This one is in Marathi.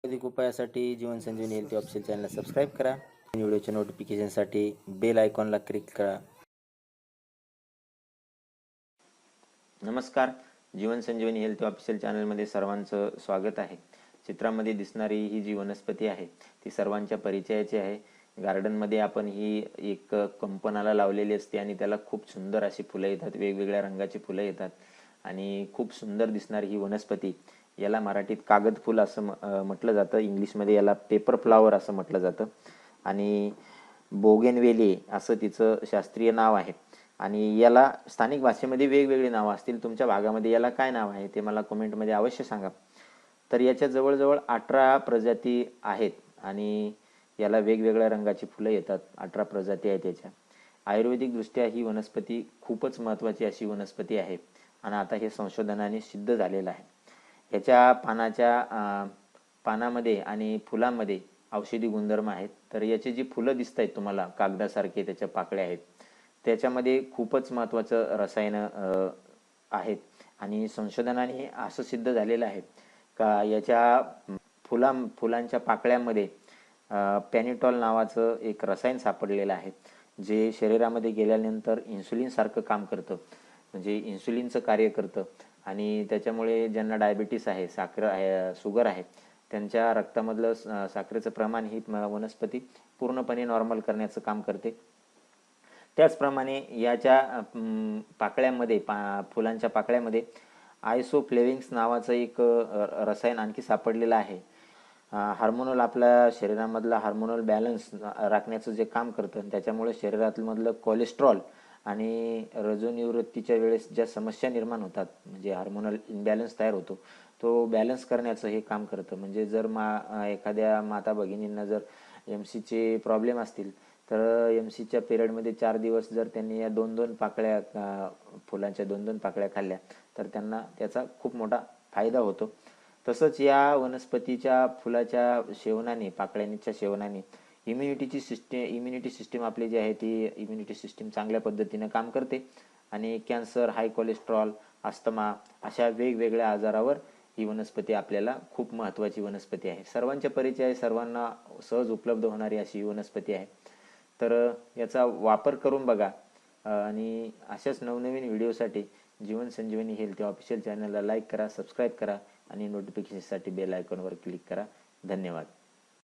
अधिक उपायासाठी जीवन संजीवनी हेल्थ ऑफिशियल चॅनलला सबस्क्राईब करा. व्हिडिओच्या नोटिफिकेशनसाठी बेल आयकॉनला क्लिक करा. नमस्कार, जीवन संजीवनी हेल्थ ऑफिशियल चॅनलमध्ये सर्वांचं स्वागत आहे. चित्रामध्ये दिसणारी ही जी वनस्पती आहे ती सर्वांच्या परिचयाची आहे. गार्डनमध्ये आपण ही एक कंपनाला लावलेली असते आणि त्याला खूप सुंदर अशी फुलं येतात, वेगवेगळ्या रंगाची फुलं येतात आणि खूप सुंदर दिसणारी ही वनस्पती, याला मराठीत कागद फूल असं म्हटलं जातं. इंग्लिशमध्ये याला पेपर फ्लॉवर असं म्हटलं जातं आणि बोगेनवेली असं तिचं शास्त्रीय नाव आहे. आणि याला स्थानिक भाषेमध्ये वेगवेगळी नावं असतील. तुमच्या भागामध्ये याला काय नाव आहे ते मला कमेंटमध्ये अवश्य सांगा. तर याच्या जवळजवळ 18 प्रजाती आहेत आणि याला वेगवेगळ्या रंगाची फुलं येतात. 18 प्रजाती आहेत याच्या. आयुर्वेदिकदृष्ट्या ही वनस्पती खूपच महत्त्वाची अशी वनस्पती आहे आणि आता हे संशोधनाने सिद्ध झालेलं आहे. याच्या पानामध्ये आणि फुलांमध्ये औषधी गुणधर्म आहेत. तर याची जी फुलं दिसत आहेत तुम्हाला कागदासारखे त्याच्या पाकळ्या आहेत, त्याच्यामध्ये खूपच महत्त्वाचं रसायन आहेत आणि संशोधनाने असं सिद्ध झालेलं आहे का याच्या फुलांच्या पाकळ्यांमध्ये पॅनिटॉल नावाचं एक रसायन सापडलेलं आहे, जे शरीरामध्ये गेल्यानंतर इन्सुलिनसारखं काम करतं, म्हणजे इन्सुलिनचं कार्य करतं आणि त्याच्यामुळे ज्यांना डायबिटीस आहे, शुगर आहे, त्यांच्या रक्तामधलं साखरेचं प्रमाण ही वनस्पती पूर्णपणे नॉर्मल करण्याचं काम करते. त्याचप्रमाणे याच्या पाकळ्यामध्ये फुलांच्या पाकळ्यामध्ये आयसोफ्लेविन्स नावाचं एक रसायन आणखी सापडलेलं आहे. हार्मोनल आपल्या शरीरामधला हार्मोनल बॅलन्स राखण्याचं जे काम करतं, त्याच्यामुळे शरीरातमधलं कोलेस्ट्रॉल आणि रजोनिवृत्तीच्या वेळेस ज्या समस्या निर्माण होतात, म्हणजे हार्मोनल इम्बॅलन्स तयार होतो, तो बॅलन्स करण्याचं हे काम करतं. म्हणजे जर एखाद्या माता भगिनींना जर MC चे प्रॉब्लेम असतील तर MC च्या पिरियडमध्ये 4 दिवस जर त्यांनी या 2-2 पाकळ्या फुलांच्या 2-2 पाकळ्या खाल्ल्या तर त्यांना त्याचा खूप मोठा फायदा होतो. तसंच या वनस्पतीच्या फुलाच्या सेवनाने, पाकळ्यांच्या सेवनाने इम्युनिटी सिस्टीम आपली जी आहे ती इम्युनिटी सिस्टीम चांगल्या पद्धतीने काम करते आणि कॅन्सर, हाय कोलेस्ट्रॉल, अस्थमा अशा वेगवेगळ्या आजारावर ही वनस्पती आपल्याला खूप महत्त्वाची वनस्पती आहे. सर्वांच्या परिचय आहे, सर्वांना सहज उपलब्ध होणारी अशी वनस्पती आहे. तर याचा वापर करून बघा आणि अशाच नवनवीन व्हिडिओसाठी जीवन संजीवनी हेल्थ ऑफिशियल चॅनलला लाईक करा, सबस्क्राईब करा आणि नोटिफिकेशनसाठी बेल आयकॉनवर क्लिक करा. धन्यवाद.